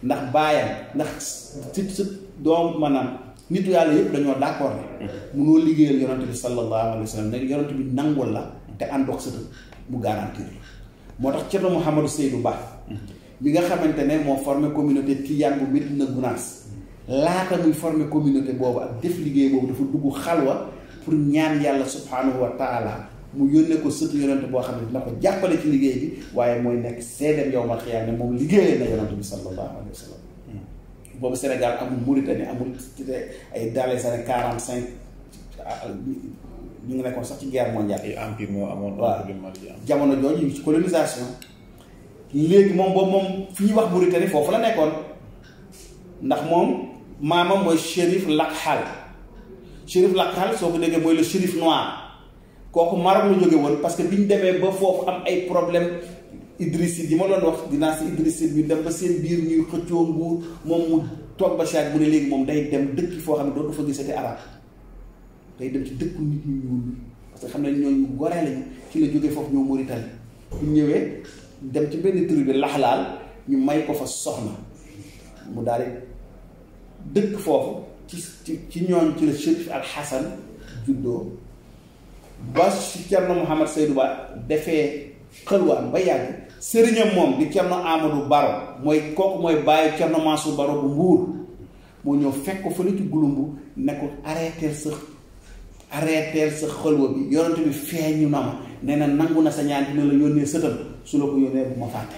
ndax baayam ndax ci doom maanaam nitu yàlla yëpp dañoo d'accord ne munoo liggéeyal yonante bi sallallahu alayhi wa sallam ne yonante bi nangul la te àndox sa mu garantir moo tax Thierno Mouhamadou Seydou Ba bi nga xamante ne moo formé communauté Tijaan bu Médina Gounass laata muy formé communauté boobu ak def liggéey boobu dafa dugg xalwa pour ñaan yàlla subhanahu wa taala mu yónnee ko sëtu yonante boo xam ne dina ko jàppale ci liggéey bi waaye mooy nekk seedem yow ma xiyaam ne moom liggéeyee na yonante bi sallallahu alayhi wa sallam boobu Sénégal amul Mauritanie amul ay dans les années 45 ñu ngi nekkoon sax ci guerre mondiale. ay empire moo amoon. waaw jamono jooju ñu ci colonisation. léegi moom boobu moom fi ñuy wax Mauritanie foofu la nekkoon ndax moom maamam mooy Chérif Lakhal Chérif Lakhal soo ko déggee mooy le Chérif noir kooku Maroc la jóge woon parce que bi ñu demee ba foofu am ay problème Idrisside yi ma doon wax dynastie Idrisside bi dem ba seen biir ñuy xëccoo nguur moom mu toog ba chaque bu ne léegi moom day dem dëkk foo xam ne dootu fa gisati arab day dem ci dëkku nit ñu ñuul parce que xam ne ñooñu goree lañu ci la jógee foofu ñëw Mauritanie bu ñëwee dem ci benn tribu bi Laxlaal ñu may ko fa soxna mu daal di dëkk foofu ci ñooñ ci la Chérif Al Hassan juddoo ba ci Thierno Mouhamed Seydou Ba defee xëlwaam ba yàgg sëriñam moom di Thierno Amadou Baro mooy kooku mooy bàyyi Thierno Mansour Baro bu Mbuur moo ñëw fekk ko fële ci Gulumbu ne ko arrêteel sa xëlwa bi yonante bi feeñu na ma nee na nangu na sa ñaan dina la yónnee sëtam su la ko yónnee bu ma fàtte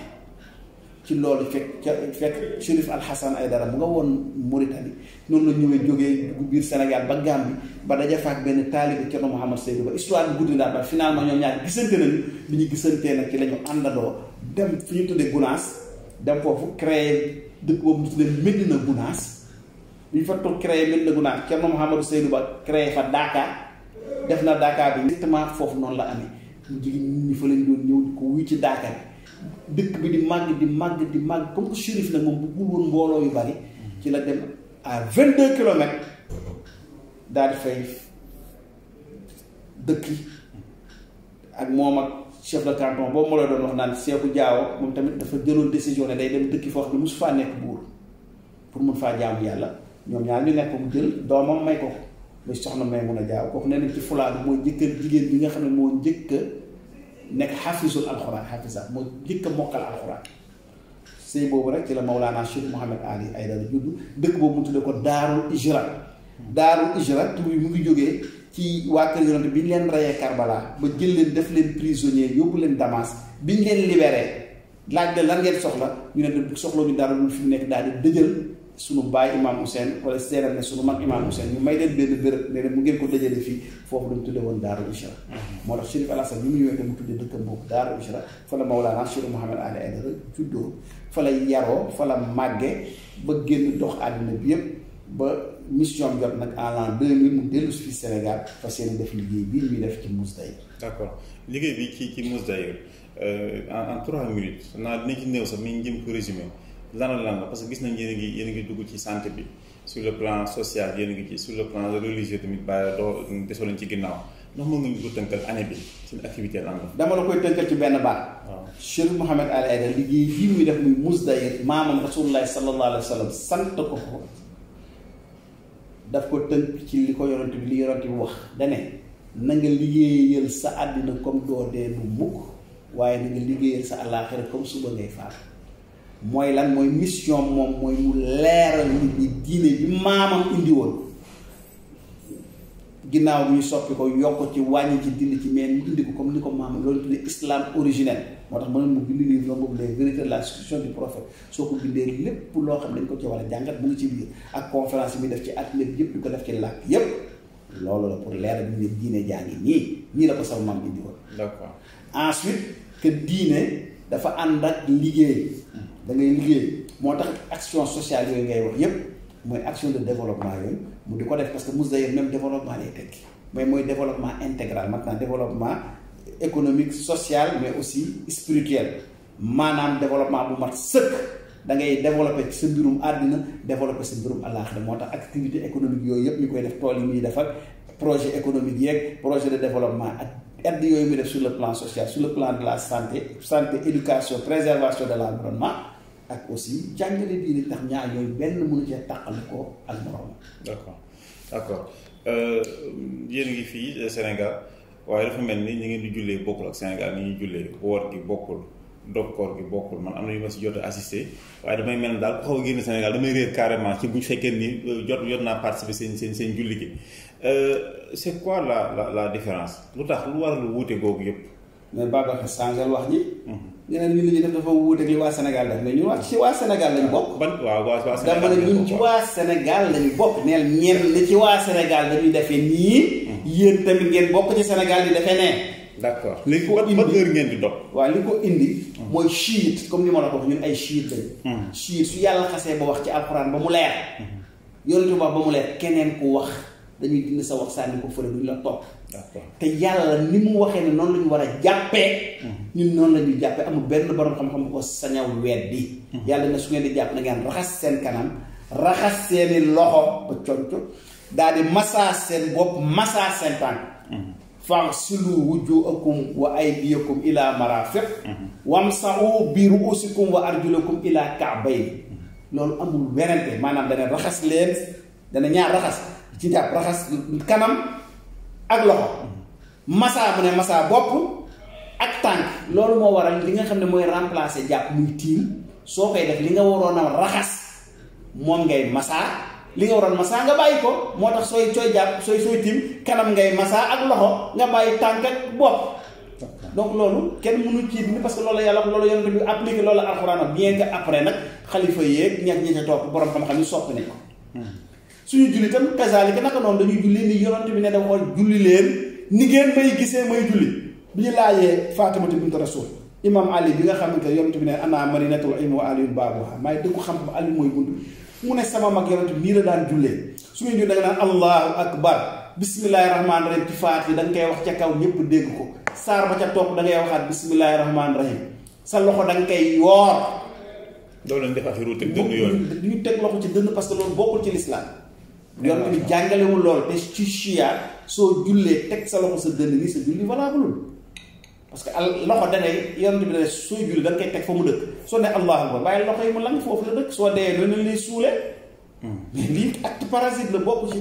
ci loolu fekk Chérif Al Hassan Aïdara mu nga woon Mauritanie noonu la ñëwee jógee biir Sénégal ba Gambie ba daja faak benn taalibe Thierno Mouhamed Seydou Ba histoire bi guddi daal ba finalement ñoom ñaar gisante nañu bi ñu gisantee nag ci la ñu àndandoo dem fi ñu tuddee Gounass dem foofu créé dëkk boobu ñu tuddee Médina Gounass bi ñu fa toog créé Médina Gounass Thierno Mouhamed Seydou Ba créé fa Dakar def na Dakar bi exactement foofu noonu la amee mu jigéen nit ñi fa lañ doon ñëw di ko wuy ci Dakar dëkk bi di màgg comme que Chérif nag moom bëggul woon mbooloo yu bari ci la dem à 22 kilomètres daal di fay dëkki ak moom ak chef de canton boobu ma la doon wax naan Sékou Diao moom tamit dafa jëloon décision ne day dem dëkki foo xam ne mosu faa nekk buur pour mun faa jaamu yàlla ñoom ñaar ñu nekk mu jël doomam may ko muy soxna may mun a jaaw kooku nee nañ ci fulaa bi mooy jëkkër jigéen bi nga xam ne moo njëkk a nekk xafisul alxuraan xafisa moo njëkk a mokkal alxuraan sëy boobu rek ci la Mawlaana Cheikh Mouhamed Ali Aïdara juddu dëkk boobu mu tudde ko Daarul Ijra Daarul Ijra tur bi mu ngi jógee ci waa kër yonante bi ñu leen reyee Karbala ba jël leen def leen prisonnier yóbbu leen Damas bi ñu leen libéré laaj leen lan ngeen soxla ñu ne soxla ñu dara lu fi mu nekk daal di dëjël sunu baay Imam Hussein wala seeral ne sunu mag Imam Hussein ñu may leen benn béréb ne mu ngeen ko dëjale fii foofu dañu tudde woon Daarul Ijra moo tax Chérif Al Hassan bi mu ñëwee te mu tudde dëkkam boobu Daarul Ijra fa la Mawlaana Cheikh Mouhamed Ali Aïdara juddoo fa la yaroo fa la màgge ba génn dox àddina bi yëpp ba mission jot nag en l'an 2000 mu dellu si fii Sénégal fas yéene def liggéey bii ñuy def ci Mousdahir. d'accord liggéey bi ci Mousdahir en 3 minutes naa dinañ ci néew sax mi ngi jëm ko résumé lan la parce que gis nañ yéen a ngi dugg ci santé bi sur le plan social yéen a ngi ci sur le plan religieux tamit bàyyi doo desoo leen ci ginnaaw ndax mën nga ñu ko tënkal année bi seen activité lan la. dama la koy tënkal ci benn baat. waaw Cheikh Mouhamed Ali Aïdara liggéey bii muy def muy Mousdahir maamam Rasulullah sallallahu alayhi wa sallam sant ko daf ko tënk ci li ko yonent bi wax dane na nga liggéeyal sa àddina comme doo dee du mukk waaye na nga liggéeyal sa àllaaxira comme suba ngay faatu mooy lan mooy mission moom mooy mu leeral nit ñi diine bi maamam indi woon ginnaaw bi ñu soppi ko yokk ci wàññi ci dindi ci mais mu indi ko comme ni ko maamam loolu tuddee islam originel moo tax mënoon mu bind livre boobu les vérités de la succession du prophète soo ko bindee lépp loo xam dañ ko ci war a jàngat mu ngi ci biir ak conférence bi def ci àddina bi yëpp di ko def ci làkk yëpp loolu la pour leeral ñu ne diine jaa ngi nii la ko sama maam indi woon. d'accord ensuite que diine dafa ànd ak liggéey da ngay liggéey moo tax action sociale yooyu ngay wax yëpp mooy action de développement yooyu mu di ko def parce que Mousdahir même développement lay tekki mais mooy développement intégral maintenant développement économique social mais aussi spirituel maanaam développement bu mat sëkk da ngay développer sa mbirum àddina développer sa mbirum àllaaxira moo tax activité économique yooyu yëpp ñu koy def tool yi muy def ak projet économique yeeg projet de développement ak aide yooyu muy def sur le plan social sur le plan de la santé éducation préservation de l'environnement ak aussi jàngale diine tax ñaar yooyu benn mënu cee tàqali ko ak morom. d'accord yéen ngi fii Sénégal waaye dafa mel ni ñu ngeen di jullee bokkul ak Sénégal ni ñuy jullee woor gi bokkul dog koor gi bokkul man am na yu ma si jot a assisté waaye damay mel ne daal ku xaw a génn Sénégal damay réer carrément ci bu ñu fekkee ni jot naa participer seen julli gi c'est quoi la différence lu tax lu waral wuute googu yëpp. mais Babacar Sangal wax ji. ñeneen ñi li ñuy def dafa wuuteeg li waa Sénégal def mais ñun wax ci waa Sénégal lañu bokk. waa Sénégal dama ne ñun ci waa Sénégal lañu bokk. neel ñenn li ci waa Sénégal dañuy defee nii. yéen tamit ngeen bokk ci Sénégal di defee nee. d'accord léegi ban heure ngeen di dog. waaw li ko indi. mooy chiite comme ni ma la ko wax ñun ay chiite lañu. chiite su yàlla xasee ba wax ci alxuraan ba mu leer. yonent wax ba mu leer keneen ku wax dañuy dindi sa wax sànni ko fële duñu la topp. te yàlla ni mu waxee ne noonu la ñu war a jàppee. ñun noonu la ñuy jàppee amul benn borom xam-xam bu ko sañaw weddi. yàlla ne su ngeen di jàpp na ngeen raxas seen kanam raxas seeni loxo ba conco daal di masaa seen bopp masaa seen tànk. faghsilu wujuhakum wa aydiyakum ila marafiq. wamsahu bi ru'usikum wa arjulakum ila ka'bayn. loolu amul werante maanaam dana raxas leen dana ñaar raxas ci jàpp raxas kanam. ak loxo massa mu ne massa bopp ak tànk loolu moo waral li nga xam ne mooy remplacer jàpp muy tiim soo koy def li nga waroon a raxas moom ngay massa li nga waroon massa nga bàyyi ko moo tax sooy jàpp sooy tiim kanam ngay massa ak loxo nga bàyyi tànk ak bopp. donc loolu kenn mënu ci dindi parce que loolu yàlla loolu yonent bi appliqué loolu alxuraan bien que après nag xalifa yeeg ñi ca topp borom xam-xam yi soppi nañ ko. suñu julli tam kazaalika naka noonu dañuy julli ni yonent bi ne dafa xool julli leen ni ngeen may gisee may julli bi ñu laajee Faatimata bint Rasuul imam Ali bi nga xamante ne yonent bi ne ana madinatul ilmi wa aliyun baabuha maay dëkku xam-xam Ali mooy bunt mu ne sama mag yonent bi nii la daan jullee su ngeen julli da nga naan allahu akbar bismillahi rahmaani rahim ci faat yi da nga koy wax ca kaw ñëpp dégg ko saar ba ca topp da ngay waxaat bismillahi rahmaani rahim sa loxo da nga koy yoor. loolu lañ def affaire teg dënn yooyu. duñu teg loxo ci dënn parce que loolu bokkul ci lislaam yonent bi jàngalewul lool te ci chia soo jullee teg sa loxo sa dënn nii sa julli valable parce que loxo danay yonent bi dane sooy julli da nga koy teg fa mu dëkk soo ne allahu akbar waaye loxo yi mu lang foofu la dëkk soo dee loolu nañ lay suulee mais lii acte parasite la bokk ci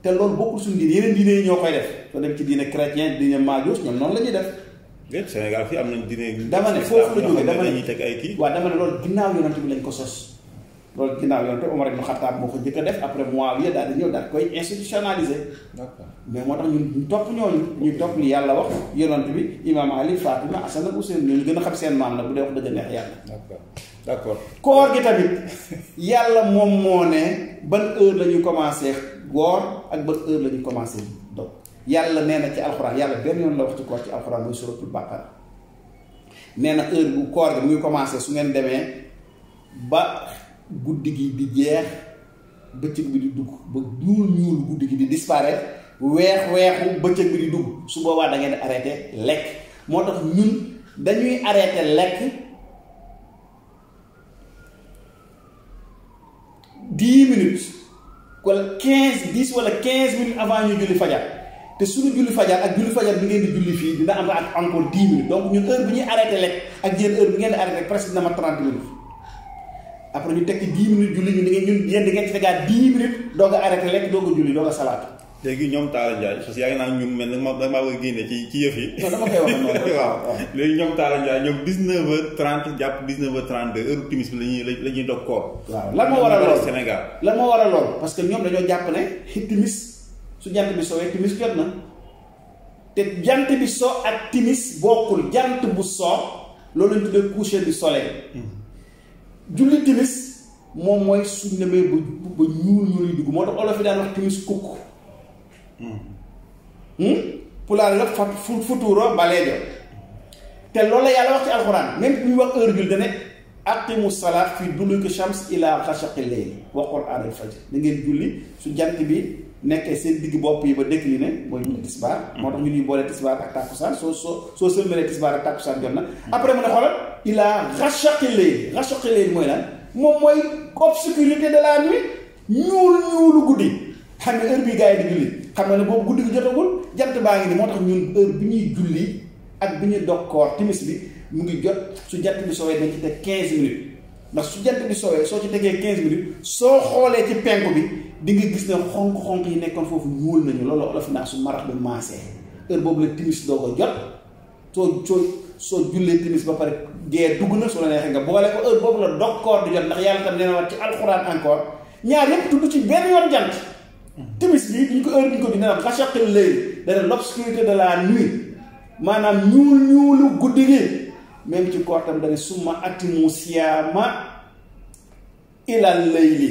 te loolu bokkul suñu diine yeneen diine yi ñoo koy def soo dem ci diine chrétien diine maajuus ñoom noonu la ñuy def Sénégal fii am nañ diine dama ne foofu la jógee dama ne dañuy teg ay kii waaw dama ne loolu ginnaaw yonent bi lañ ko sos loolu ginnaaw yoon te Omar ibn Khattab moo ko njëkk a def après Muawiya daal di ñëw daal koy institutionnaliser. D'accord mais moo tax ñu topp ñooñu ñu topp li yàlla wax yonent bi Imam Ali Fatima Hasan ak Husayn ñooñu gën a xam seen maam la bu dee wax dëgg neex yàlla. d'accord koor gi tamit yàlla moom moo ne ban heure la ñuy commencé woor ak ban heure la ñuy commencé dog yàlla nee na ci alxuraan yàlla benn yoon la wax ci koor ci alxuraan muy suratul Baqara nee na heure bu koor gi muy commencé su ngeen demee ba. guddi gi di jeex bëccëg bi di dugg ba ñuul guddi gi di disparaître weexu bëccëg bi di dugg su boobaa da ngeen di arrêté lekk moo tax ñun dañuy arrêté lekk 10 minutes wala 10 wala 15 minutes avant ñu julli fajar te suñu julli fajar ak julli fajar bi ngeen di julli fii dina am ak encore 10 minutes donc ñun heure bi ñuy arrêté lekk ak yéen heure bi ngeen di arrêté presque dina ma 30 minutes. après ñu tekki 10 minutes julli ñu ñun yéen di ngeen ci tegaat 10 minutes doog a arrêté lekk doog a julli doog a salaatu. léegi ñoom Talla Ndiaye parce que yaa ngi naan ñun mel na da maa bëgg a génne ci yëf yi. non dama koy wax noonu waaw léegi ñoom Talla Ndiaye ñoom 19h30 jàpp 19h32 heure timis bi la ñuy dog koor. waaw lan moo waral lool Sénégal. lan moo waral lool parce que ñoom dañoo jàpp ne timis su jant bi soowee timis jot na te jant bi so ak timis bokkul jant bu soo loolu lañ tuddee coucher du soleil. julli timis moom mooy suñ demee ba ñuul yi dugg moo tax olof yi daan wax timis kukk pulaar la futuuro baleejo te loolu la yàlla wax ci alxuraan même bu ñu wax heure julli dane aqimu salaat fi duluki shams ila xashaqi layl wa qur'aan al fajr da ngeen julli su jant bi nekkee seen digg bopp yi ba décliné mooy julli tisbaar moo tax ñu ñuy boole tisbaar ak tàkkusaan soo sëlmalee tisbaar ak tàkkusaan jot na après mu ne xoolal ila xashaqi layl mooy lan moom mooy obscurité de la nuit ñuulu guddi xam ne heure bii gars yi di julli xam nga ne boobu guddi gi jotagul jant baa ngi ni moo tax ñun heure bi ñuy julli ak bi ñuy dog koor timis bi mu ngi jot su jant bi soowee dañ ci teg 15 minutes ndax su jant bi soowee soo ci tegee 15 minutes soo xoolee ci penku bi di nga gis ne xonk-xonk yi nekkoon foofu ñuul nañu loolu olof naa su marax bi maasee heure boobu la timis doo ko jot soo jullee timis ba pare gee dugg na su la neexee nga boole ko heure boobu la dog koor di jot ndax yàlla tam nee na wat ci alxuraan encore ñaar yépp tudd ci benn yoon jant timis bi ñu ko heure bi ñu ko bindee naan xasaqil layl dana l'obscurité de la nuit maanaam ñuulu guddi gi même ci koor tam dana summa atimu siyaama ilal layli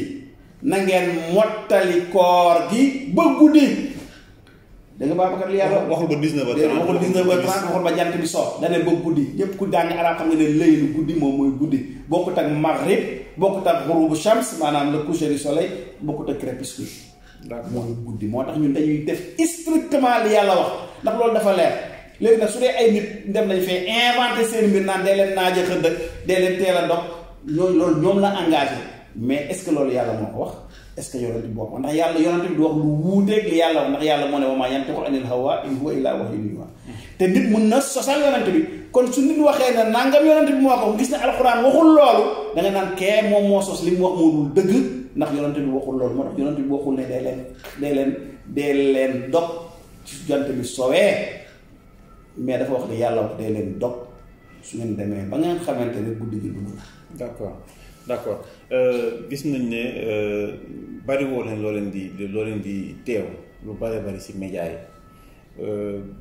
na ngeen mottali koor gi ba guddi da nga Babacar li yàlla waxul ba 19h30 waxul 19h30 waxul ba jant bi soo dane ba guddi ñépp ku jàng arab xam nga ne laylu guddi moom mooy guddi bokkut ak maghrib bokkut ak ghurubu shams maanaam le coucher du soleil bokkut ak crépuscule mooy guddi moo tax ñun dañuy def strictement li yàlla wax ndax loolu dafa leer léegi nag su dee ay nit dem nañ fee inventé seen mbir naan dee leen naaje xëdd dee leen teel a dog ñooñu loolu ñoom la engagé mais est ce que loolu yàlla moo ko wax est ce que yonent bi boo ko ndax yàlla yonent bi du wax lu wuuteeg li yàlla wax ndax yàlla moo ne wa maa yantiqu anil hawaa in huwa illaa wahyun yuuhaa te nit mun na sosal yonent bi kon su nit waxee ne nangam yonent bi moo ko gis ne alxuraan waxul loolu da nga naan kee moom moo sos li mu wax moo dul dëgg ndax yonent bi waxul loolu moo tax yonent bi waxul ne dee leen dog ci jant bi sowee mais dafa wax ne yàlla wax dee leen dog su ngeen demee ba ngeen xamante ne guddi gi dugg na. d'accord gis nañ ne bari woo leen loo leen di teew lu bari ci média yi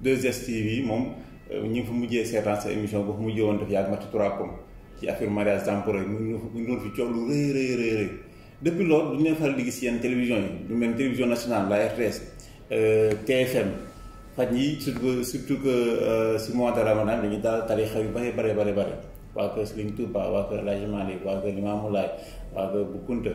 2STV moom ñu ngi fa mujjee seetaan sa émission boo fa mujjee woon def yàgg matti 3 com ci affaire mariage temporaire ñu doon fi coow lu rëy depuis loolu du ñu leen faral di gis yenn télévision yi lu mel ni télévision nationale la RTS TFM faj yi surtout que si mois de Ramadan dañuy daal tarixa yu bari waa kër Sëriñ Tuuba waa kër El Hadji Malick waa kër Limaamu Laay waa kër Bu Kunta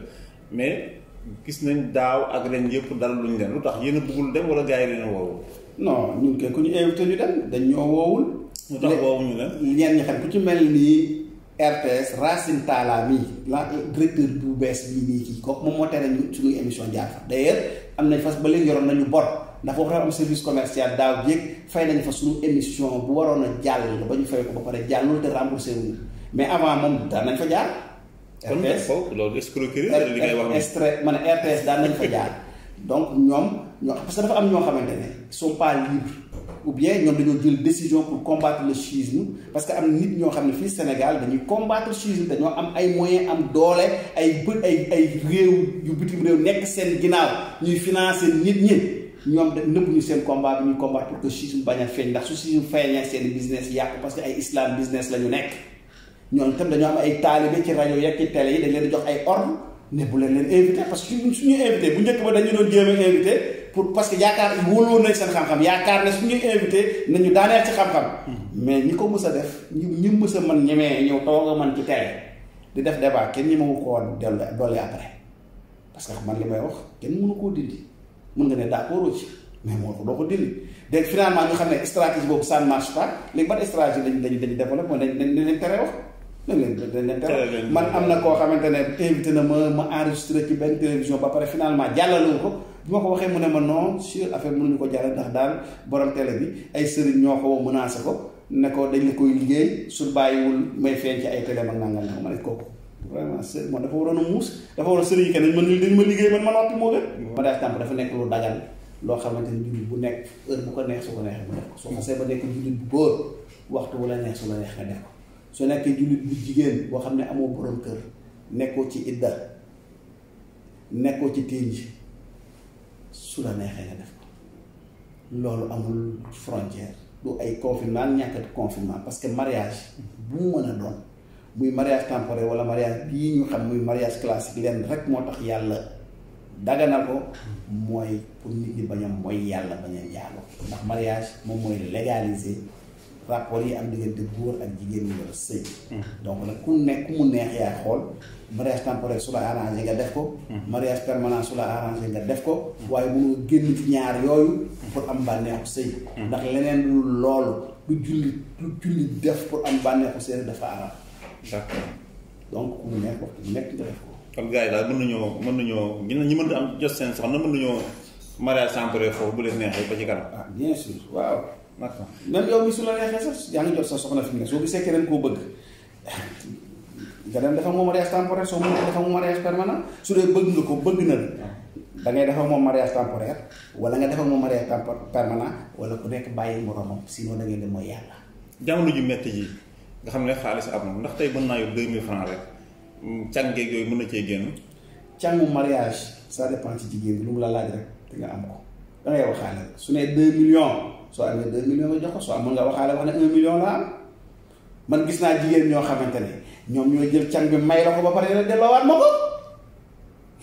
mais gis nañ daaw ak ren yëpp dal luñ leen lu tax yéen a bëggul dem wala gars yi leen woowul. non ñun kay ku ñu invité ñu dem dañ ñoo woowul. lu tax woowuñu leen. ñenn ñi xam ku ci mel ni RTS Racine Talla mii la directeur bu bees bii nii kii kooku moom moo tere ñu suñuy émission jaar fa d'ailleurs am nañ fas ba léegi yoroon nañu bor ndax foofu dafa am service commercial daaw jéeg fay nañ fa suñu émission bu waroon a jàll ba ñu fay ko ba pare jàll loolu te remboursé wuñu mais avant moom daan nañ fa jaar. RTS kon loolu escroquerie li ngay wax ma ne RTS daan nañ fa jaar donc ñoom parce que dafa am ñoo xamante ne ils sont pas libres ou bien ñoom dañoo jël décision pour combattre le schisme parce que am na nit ñoo xam ne fii Sénégal dañuy combattre le schisme dañoo am ay moyens am doole ay réew yu bitim réew nekk seen ginnaaw ñuy financer nit ñi ñoom da nëbb ñu seen combat bi ñuy combattre pour que schisme bañ a feeñ ndax su schisme feeñee seen business yàqu parce que ay islam business la ñu nekk ñooñu tam dañoo am ay taalibe ci rajo yeeg ci télé yi dañ leen di jox ay ordre ne bu leen invité parce que suñuy invité bu njëkk ba dañu doon jéem a invité pour parce que yaakaar wóoloon nañ seen xam-xam yaakaar ne suñuy invité nañu daaneel ci xam-xam mais ñi ko mës a def ñi mës a mën ñemee ñëw toog a mën ci télé di def débat kenn ñemewu ko woon dolli après parce que man li may wax kenn mënu koo dindi mën nga ne d'accord ci mais moo ko doo ko dindi donc finalement ñu xam ne stratégie boobu ça ne marche pas léegi ban stratégie dañu développé mooy dañ leen tere wax man am na koo xamante ne invité na ma enregistré ci benn télévision ba pare finalement jàllalewu ko bi ma ko waxee mu ne ma non sur affaire mënuñu ko jàllale ndax daal borom télé bi ay sëriñ ñoo ko menacé ko ne ko dañ la koy liggéey su bàyyiwul may feeñ ci ay télé mag nangam na ko ma ne kooku vraiment sëriñ man dafa waroon a muus dafa war a sëriñ yi kenn dañ ma liggéey man ma noppi moo gën ma daal tàmp dafa nekk lu dagal loo xamante ni jullit bu nekk heure bu ko neex su ko neexee mu def ko soo xasee ba nekk jullit bu góor waxtu bu la neex su la neex nga def ko soo nekkee jullit bu jigéen boo xam ne amoo borom kër nekkoo ci idda nekkoo ci ténj su la neexee nga def ko loolu amul frontière du ay confinement ñàkkati confinement parce que mariage bu mu mën a doon muy mariage temporaire wala mariage bii ñu xam muy mariage classique leen rek moo tax yàlla daganal ko mooy pour nit ñi bañ a mooy yàlla bañ a njaaloo ndax mariage moom mooy légaliser rapport yi am diggante góor ak jigéen ñi war a sëy donc nag ku nekk ku mu neex yaay xool mariage temporaire su la arrangé nga def ko mariage permanent su la arrangé nga def ko waaye mënoo génn ci ñaar yooyu pour am bànneexu sëy ndax leneen lu loolu lu julli def pour am bànneexu sëy dafa araam d'accord donc ku mu neex waxtu bu nekk nga def ko kon gars yi daal mën nañoo ñi mën a am jot seen soxna mën mariage temporaire foofu bu leen neexee ba ci kanam. ah bien sûr waaw. d'accord même yow mi su la neexee sax yaa ngi jot sa soxna fi mu ne soo gisee keneen koo bëgg nga dem dafa moom mariage temporaire soo mënee dafa moom mariage permanent su dee bëgg nga ko bëgg na la da ngay dafa moom mariage temporaire wala nga dafa moom mariage permanent wala ku nekk bàyyi moromam sinon da ngay dem mooy yàlla. jamono ju metti ji nga xam ne xaalis am na ndax tey mën naa yor 2000 francs rek càngeeg yooyu mën na cee génn. càngu mariage ça dépend ci jigéen bi lu mu la laaj rek te nga am ko da ngay waxaale su ne 2 millions soo amee 2 millions nga jox ko soo amul nga waxaale wax ne 1 million la am man gis naa jigéen ñoo xamante ne ñoom ñoo jël càng bi may la ko ba pare la delloowaat ma ko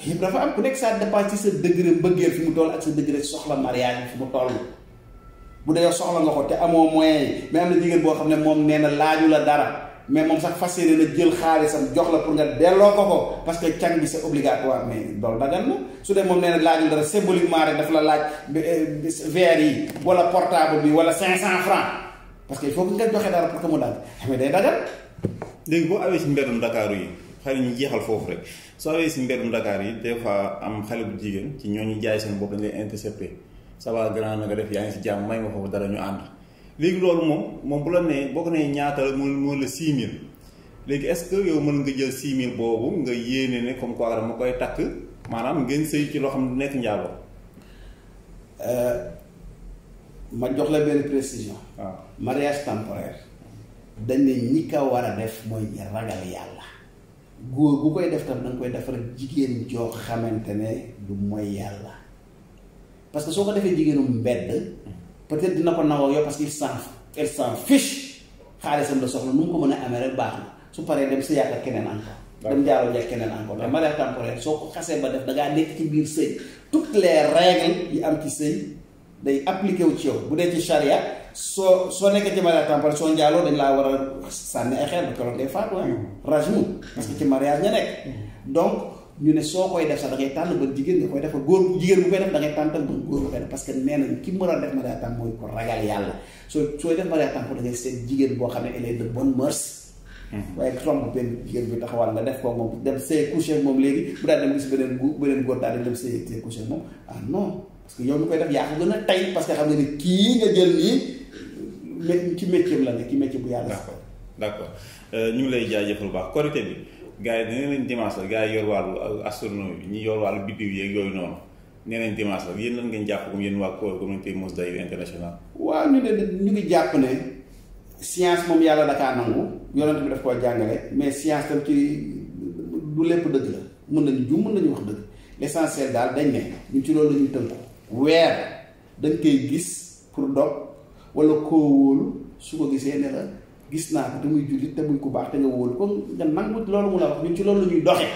yëpp dafa am ku nekk ça dépend ci sa degré mbëggeel fi mu toll ak sa degré soxla mariage bi fi mu toll bu dee soxla nga ko te amoo moyen yi mais am na jigéen boo xam ne moom nee na laaju la dara mais moom sax fas yéene na jël xaalisam jox la pour nga delloo ko ko parce que càng bi c'est obligatoire mais loolu dagan na su dee moom nee na laaju dara symboliquement rek daf la laaj verre yi wala portable bi wala 500 francs parce que il faut que nga joxe dara pour que mu dagg mais day dagan. léegi boo awee si mbeddum Dakar yi xale ñu jeexal foofu rek soo awee si mbeddum Dakar yi des fois am xale bu jigéen ci ñooñu jaay seen bopp dañ lay intercepté ça va grand na nga def yaa ngi si jàmm may ma foofu dara ñu ànd léegi loolu moom bu la nee boo ko nee ñaata la moo la 6000 léegi est-ce que yow mën nga jël 6000 boobu nga yéene ne comme quoi dama koy takk maanaam ngeen sëy ci loo xam ne du nekk njaaloo. ma jox la benn précision. waaw mariage temporaire dañ ne ñi ka war a def mooy ñi ragal yàlla góor bu koy def tam da nga koy def rek jigéen joo xamante ne du mooy yàlla parce que soo ko defee jigéenu mbedd peut-être dina ko nangoo yow parce que elle s'en fiche xaalisam la soxla nu mu ko mën a amee rek baax na su paree dem sa yàq ak keneen encore dem jaaroo jag keneen encore mais mariage temporaire soo ko xasee ba def da ngaa nekk ci biir sëy toutes les règles yi am ci sëy day appliqué wu ci yow bu dee ci charia soo nekkee ci mariage temporaire soo njaaloo dañ laa war a sànni ay xeer ba keroog day faatu rajmu parce que ci mariage ña nekk donc ñu ne soo koy def sax da ngay tànn ba jigéen nga koy def góor jigéen bu koy def da ngay tànn tam ba góor bu koy def parce que nee nañ ki mën a def mariage temporaire mooy ko ragal yàlla sooy def mariage temporaire da ngay seet jigéen boo xam ne elle est de bonne mœurs waaye trompe benn jigéen bi taxawal nga def ko moom dem sëy coucher moom léegi bu daal dem gis beneen góor daal dem sëy coucher moom ah non parce que yow mi koy def yaa ko gën a tey parce que xam nga ni kii nga jël nii ci métier la ne ci métier bu yàlla. d'accord ñu ngi lay jaajëfal bu baax korité bi gars yi nee nañ dimanche la gars yi yor wàllu astronomie bi ñi yor wàllu biddiw yeeg yooyu noonu nee nañ dimanche la yéen lan ngeen jàpp comme yéen waa communauté Mousdahir international. waaw ñu ngi jàpp ne science moom yàlla dakaa nangu yonent bi daf koo jàngale mais science tam ci du lépp dëgg la mën nañu jum mën nañu wax dëgg l'essentiel daal dañ ne ñun ci loolu la ñuy tënku weer dañ koy gis pour dog wala koo wóolu su ko gisee ne la gis naa ko te muy jullit te muy ku baax te nga wóolu ko nga nangu loolu mu la wax ñun ci loolu la ñuy doxee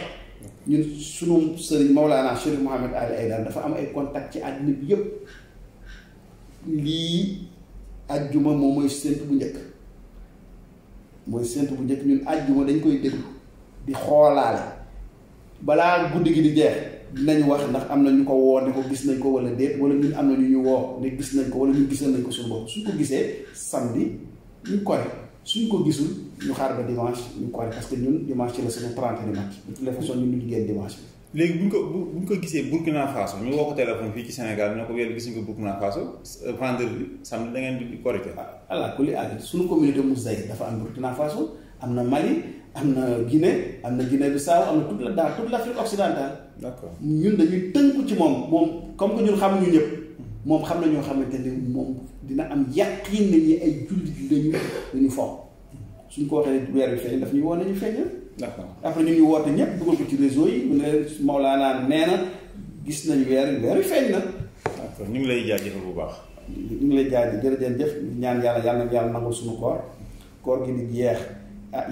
ñun sunu sëriñ Mawlana Chérif Mouhamed Ali Aïdara dafa am ay contact ci àddina bi yëpp lii ajjuma moom mooy séntu bu njëkk ñun ajjuma dañ koy déglu di xoolaale balaa guddi gi di jeex dinañ wax ndax am na ñu ko woo ne ko gis nañ ko wala déet wala ñun am na ñu woo ne gis nañ ko wala ñu gisal nañ ko suñu bopp suñ ko gisee samedi ñu kore suñ ko gisul ñu xaar ba dimanche ñu kore parce que ñun dimanche ci la suñu 30 di mat de toutes les façons ñun ñu liggéey dimanche bi. léegi buñ ko gisee Burkina Faso ñu woo ko téléphone fii ci Sénégal ñoo ko wéyal gisuñ ko Burkina Faso vendredi samedi da ngeen di korité. allah kulli aal suñu communauté Mousdahir dafa am Burkina Faso am na Mali am na Guinée Bissau am na toute l'Afrique occidentale. d'accord ñun dañuy tënku ci moom comme que ñun xamuñu ñëpp moom xam na ñoo xamante ni moom dina am yàqiin nañu ay jullit dañu foog suñ ko waxee weer wi feeñ daf ñuy woo nañu feeñal. d'accord après ñu ngi woote ñëpp dugal ko ci réseau yi mu ne leen Mawlaana nee na gis nañu weer wi feeñ na. d'accord ñu ngi lay jaajëfal bu baax. ñu ngi lay jaajëfal jërëjëf ñaan yàlla nangul suñu koor gi di jeex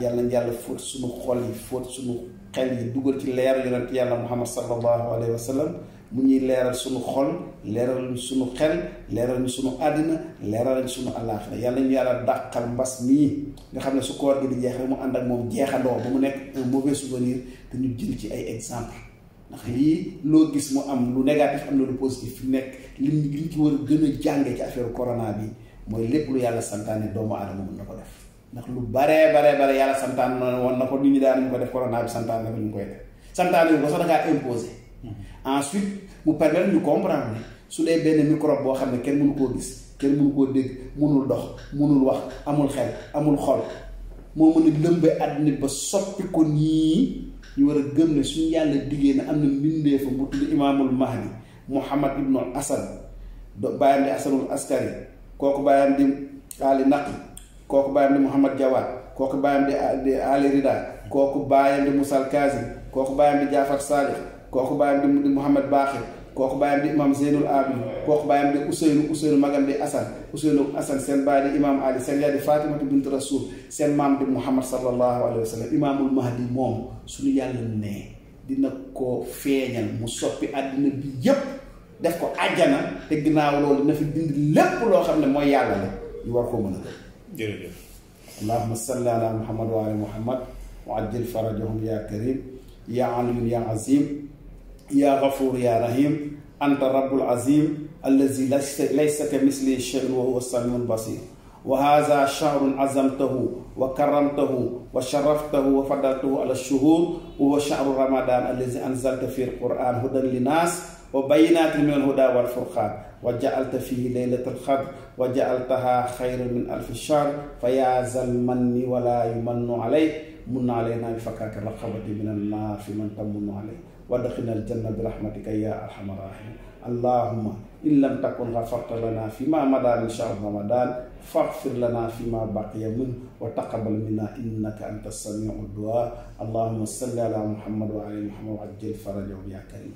yàlla na yàlla fóot suñu xol yi fóot suñu xel yi dugal ci leer yonent yàlla Muhammad sallallahu alayhi wa sallam mu ñuy leeral suñu xol leeral suñu xel leeral ñu suñu àddina leeral ñu suñu àllaaxira yàlla ñu yàlla dàqal mbas mii nga xam ne su koor gi di jeex rek mu ànd ak moom jeexandoo ba mu nekk un mauvais souvenir te ñu jël ci ay exemple ndax lii loo gis mu am lu négatif am na lu positif fi nekk liñ ci war a gën a jàngee ci affaire corona bi mooy lépp lu yàlla santaane doomu aadama mën na ko def ndax lu bare yàlla santaan woon na ko nit ñi daan ñu ko def corona bi santaan na ko ñu koy def santaan bi ko sax da ngaa imposé ensuite mu permettre ñu comprendre ne su dee benn microbe boo xam ne kenn mënu koo gis kenn mënu koo dégg mënul dox mënul wax amul xel amul xol moo mën a lëmbee àddina ba soppi ko nii ñu war a gëm ne suñu yàlla diggee ne am na mbindeefam bu tudd imaamul mahdi Muhammad ibnu Asad bàyyam di Asadul Askari kooku bàyyam di Ali Naqi kooku bàyyam di Muhammad Jawad kooku bàyyam di Ali Rida kooku bàyyam di Musal Kazim kooku bàyyam di Jaafar Sadiq kooku bàyyam di Muhammad Baqir kooku bàyyam di imam Zeynul Abidin kooku bàyyam di Ousseynou magam di Asan seen bàyyi di imam Ali seen yaay di Fatimatu bint Rasul seen maam di Muhammad sallallahu alayhi wa sallam imaamul mahdi moom suñu yàlla ne dina ko feeñal mu soppi àddina bi yépp def ko àjjana te ginnaaw loolu dina fi dindi lépp loo xam ne mooy yàlla la ñu war koo mën a gëm. jërëjëf. allahumma salli ala muhammad wa ali muhammad wa ajjil farajahum ya karim ya alim ya azim ya ghafur ya rahim anta rabbul azim allazi laysa kamislihi shay'un wa huwa as-sami'ul basir wa hadha shahrun azamtahu wa karramtahu wa sharaftahu wa faddaltahu ala ash-shuhur wa shahru ramadan allazi anzalta fihi al-quran hudan linnas wa bayyinatin min al-huda wal furqan wa ja'alta fihi laylatal qadr wa ja'altaha khayran min alfi shahr fa ya zal manni wa la yumannu alayk munna alayna bi fakaka raqabati min an-nar fi man tamunnu alayk wa adkhilna al-janna bi rahmatika ya arhamar rahimin allahumma in lam takun ghafarta lana fima mada min shahr ramadan faghfir lana fima baqiya min wa taqabbal minna innaka antas sami'ud du'a allahumma salli ala muhammad wa ali muhammad wa ajjil farajahu ya karim.